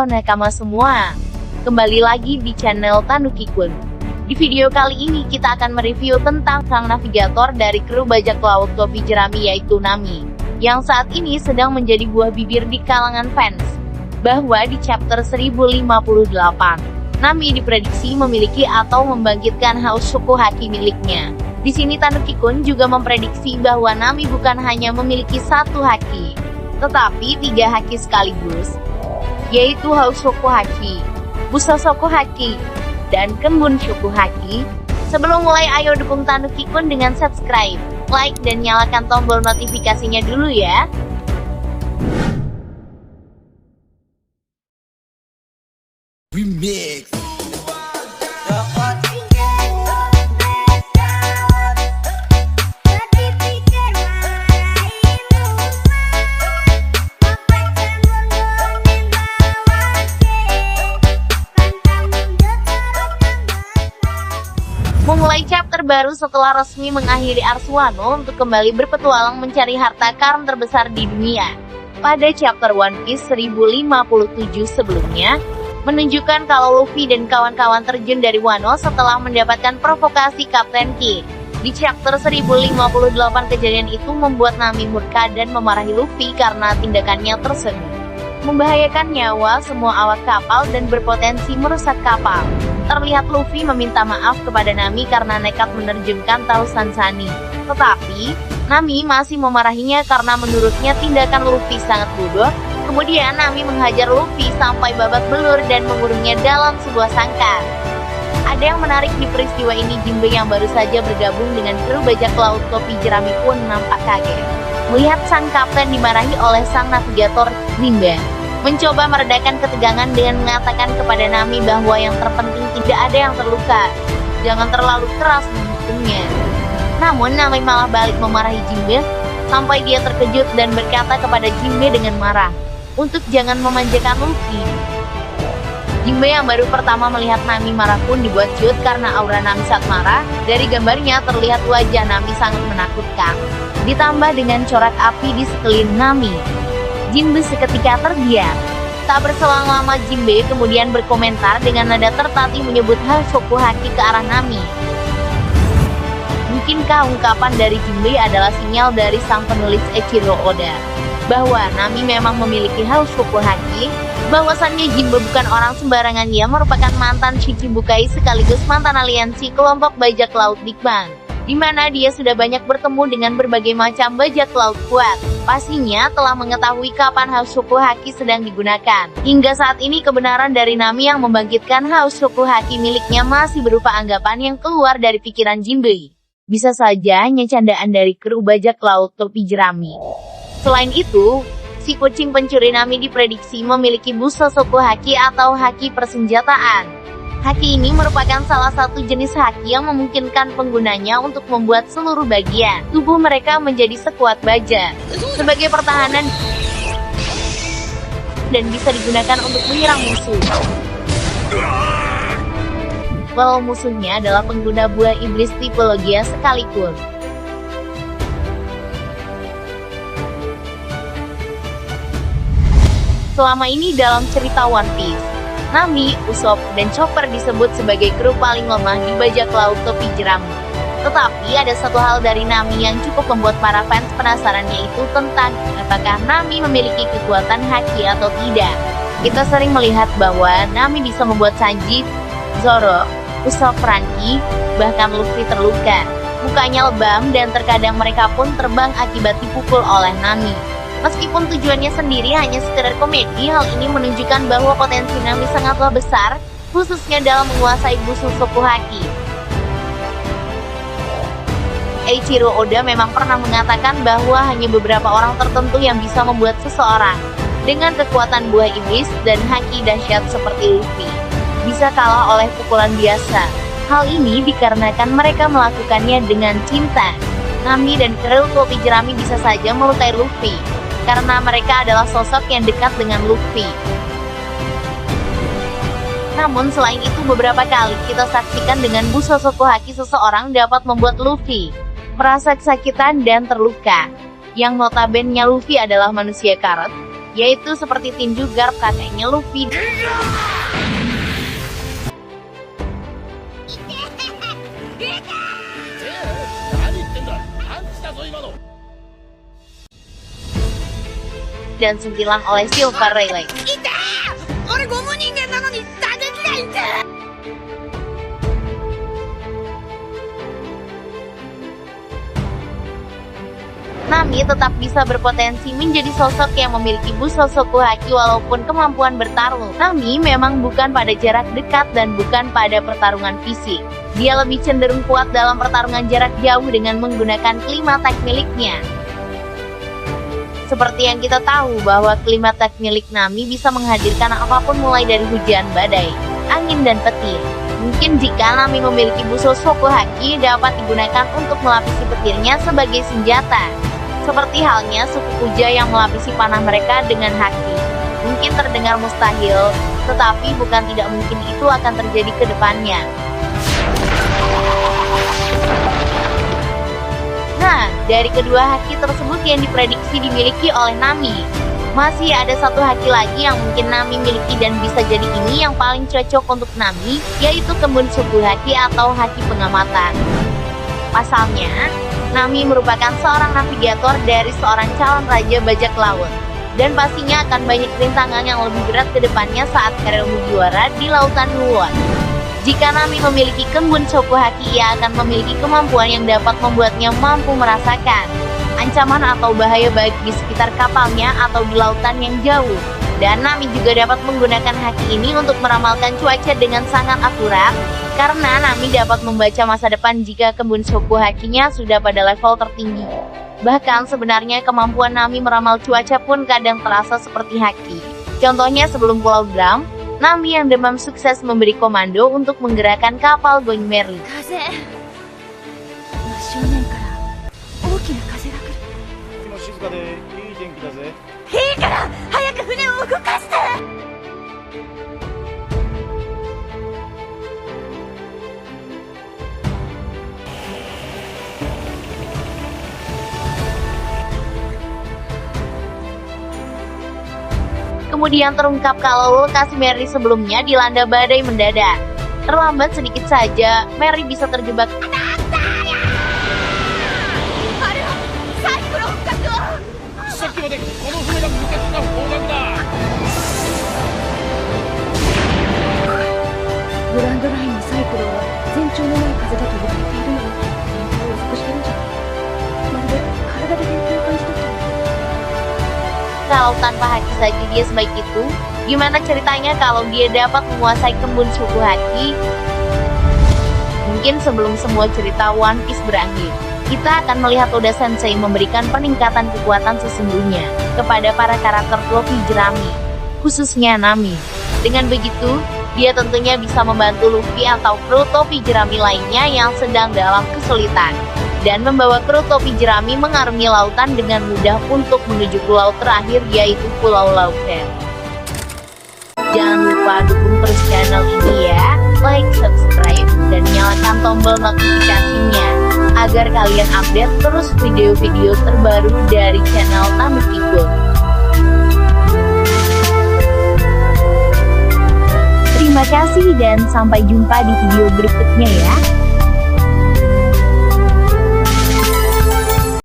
Halo nakama semua, kembali lagi di channel Tanuki-kun. Di video kali ini kita akan mereview tentang sang navigator dari kru bajak laut topi jerami yaitu Nami, yang saat ini sedang menjadi buah bibir di kalangan fans. Bahwa di chapter 1058, Nami diprediksi memiliki atau membangkitkan haus Shokuhaki miliknya. Di sini Tanuki-kun juga memprediksi bahwa Nami bukan hanya memiliki satu haki, tetapi 3 haki sekaligus, yaitu haus Shokuhaki, busa Shokuhaki, dan kembun Shokuhaki. Sebelum mulai, ayo dukung Tanuki-kun dengan subscribe, like, dan nyalakan tombol notifikasinya dulu ya. Remix. Memulai chapter baru setelah resmi mengakhiri arc Wano untuk kembali berpetualang mencari harta karun terbesar di dunia. Pada chapter One Piece 1057 sebelumnya, menunjukkan kalau Luffy dan kawan-kawan terjun dari Wano setelah mendapatkan provokasi Kapten Ki. Di chapter 1058 kejadian itu membuat Nami murka dan memarahi Luffy karena tindakannya tersebut membahayakan nyawa semua awak kapal dan berpotensi merusak kapal. Terlihat Luffy meminta maaf kepada Nami karena nekat menerjunkan Tausan Sunny. Tetapi, Nami masih memarahinya karena menurutnya tindakan Luffy sangat bodoh. Kemudian Nami menghajar Luffy sampai babak belur dan mengurungnya dalam sebuah sangkar. Ada yang menarik di peristiwa ini, Jinbe yang baru saja bergabung dengan kru bajak laut topi jerami pun nampak kaget melihat sang kapten dimarahi oleh sang navigator, Jinbe mencoba meredakan ketegangan dengan mengatakan kepada Nami bahwa yang terpenting tidak ada yang terluka, jangan terlalu keras menghukumnya. Namun Nami malah balik memarahi Jinbe, sampai dia terkejut dan berkata kepada Jinbe dengan marah, untuk jangan memanjakan Luffy. Jinbe yang baru pertama melihat Nami marah pun dibuat ciut karena aura Nami saat marah. Dari gambarnya terlihat wajah Nami sangat menakutkan, ditambah dengan corak api di sekeliling Nami. Jinbe seketika terdiam. Tak berselang lama Jinbe kemudian berkomentar dengan nada tertatih menyebut hal Shokuhaki ke arah Nami. Mungkinkah ungkapan dari Jinbe adalah sinyal dari sang penulis Eiichiro Oda bahwa Nami memang memiliki haus Shokuhaki? Bahwasannya Jinbe bukan orang sembarangan, ia merupakan mantan Shichibukai sekaligus mantan aliansi kelompok bajak laut Big Bang, di mana dia sudah banyak bertemu dengan berbagai macam bajak laut kuat. Pastinya telah mengetahui kapan haus Shokuhaki sedang digunakan. Hingga saat ini kebenaran dari Nami yang membangkitkan haus Shokuhaki miliknya masih berupa anggapan yang keluar dari pikiran Jinbe. Bisa saja hanya candaan dari kru bajak laut topi jerami. Selain itu, si kucing pencuri Nami diprediksi memiliki busa Shokuhaki atau haki persenjataan. Haki ini merupakan salah satu jenis haki yang memungkinkan penggunanya untuk membuat seluruh bagian tubuh mereka menjadi sekuat baja sebagai pertahanan dan bisa digunakan untuk menyerang musuh. Walau musuhnya adalah pengguna buah iblis tipe Logia sekalipun. Selama ini dalam cerita One Piece, Nami, Usopp, dan Chopper disebut sebagai kru paling lemah di bajak laut topi jerami. Tetapi ada satu hal dari Nami yang cukup membuat para fans penasaran, yaitu tentang apakah Nami memiliki kekuatan haki atau tidak. Kita sering melihat bahwa Nami bisa membuat Sanji, Zoro, Usopp, Franky, bahkan Luffy terluka. Mukanya lebam dan terkadang mereka pun terbang akibat dipukul oleh Nami. Meskipun tujuannya sendiri hanya sekedar komedi, hal ini menunjukkan bahwa potensi Nami sangatlah besar, khususnya dalam menguasai busu Shokuhaki. Eiichiro Oda memang pernah mengatakan bahwa hanya beberapa orang tertentu yang bisa membuat seseorang dengan kekuatan buah iblis dan haki dahsyat seperti Luffy bisa kalah oleh pukulan biasa. Hal ini dikarenakan mereka melakukannya dengan cinta. Nami dan kru topi jerami bisa saja melukai Luffy karena mereka adalah sosok yang dekat dengan Luffy. Namun selain itu beberapa kali kita saksikan dengan busa Shokuhaki seseorang dapat membuat Luffy merasa kesakitan dan terluka. Yang notabene Luffy adalah manusia karet, yaitu seperti tinju Garp kakeknya Luffy. Dan sentilan oleh Silver Rayleigh. Nami tetap bisa berpotensi menjadi sosok yang memiliki Bushoku Haki walaupun kemampuan bertarung. Nami memang bukan pada jarak dekat dan bukan pada pertarungan fisik. Dia lebih cenderung kuat dalam pertarungan jarak jauh dengan menggunakan kelima tag miliknya. Seperti yang kita tahu bahwa kelima tag milik Nami bisa menghadirkan apapun mulai dari hujan, badai, angin, dan petir. Mungkin jika Nami memiliki Bushoku Haki dapat digunakan untuk melapisi petirnya sebagai senjata. Seperti halnya suku Kuja yang melapisi panah mereka dengan haki. Mungkin terdengar mustahil, tetapi bukan tidak mungkin itu akan terjadi ke depannya. Nah, dari kedua haki tersebut yang diprediksi dimiliki oleh Nami, masih ada satu haki lagi yang mungkin Nami miliki dan bisa jadi ini yang paling cocok untuk Nami, yaitu Kembun Suku Haki atau haki pengamatan. Pasalnya, Nami merupakan seorang navigator dari seorang calon raja bajak laut, dan pastinya akan banyak rintangan yang lebih berat ke depannya saat karir Mugiwara di lautan Won. Jika Nami memiliki Kembun Suku Haki, ia akan memiliki kemampuan yang dapat membuatnya mampu merasakan ancaman atau bahaya baik di sekitar kapalnya atau di lautan yang jauh. Dan Nami juga dapat menggunakan haki ini untuk meramalkan cuaca dengan sangat akurat, karena Nami dapat membaca masa depan jika Kembun Suku Hakinya sudah pada level tertinggi. Bahkan sebenarnya kemampuan Nami meramal cuaca pun kadang terasa seperti haki. Contohnya sebelum Pulau Drum, Nami yang demam sukses memberi komando untuk menggerakkan kapal Going Merry. Kemudian terungkap kalau lokasi Merry sebelumnya dilanda badai mendadak. Terlambat sedikit saja, Merry bisa terjebak. Kalau tanpa haki saja dia sebaik itu, gimana ceritanya kalau dia dapat menguasai Kembun Suku Haki? Mungkin sebelum semua cerita One Piece berakhir, kita akan melihat Oda Sensei memberikan peningkatan kekuatan sesungguhnya kepada para karakter Luffy Jerami, khususnya Nami. Dengan begitu, dia tentunya bisa membantu Luffy atau kru topi jerami lainnya yang sedang dalam kesulitan, dan membawa kru topi jerami mengarungi lautan dengan mudah untuk menuju pulau terakhir, yaitu Pulau Lauten. Jangan lupa dukung terus channel ini ya, like, subscribe, dan nyalakan tombol notifikasinya, agar kalian update terus video-video terbaru dari channel Tamukikun. Terima kasih dan sampai jumpa di video berikutnya ya.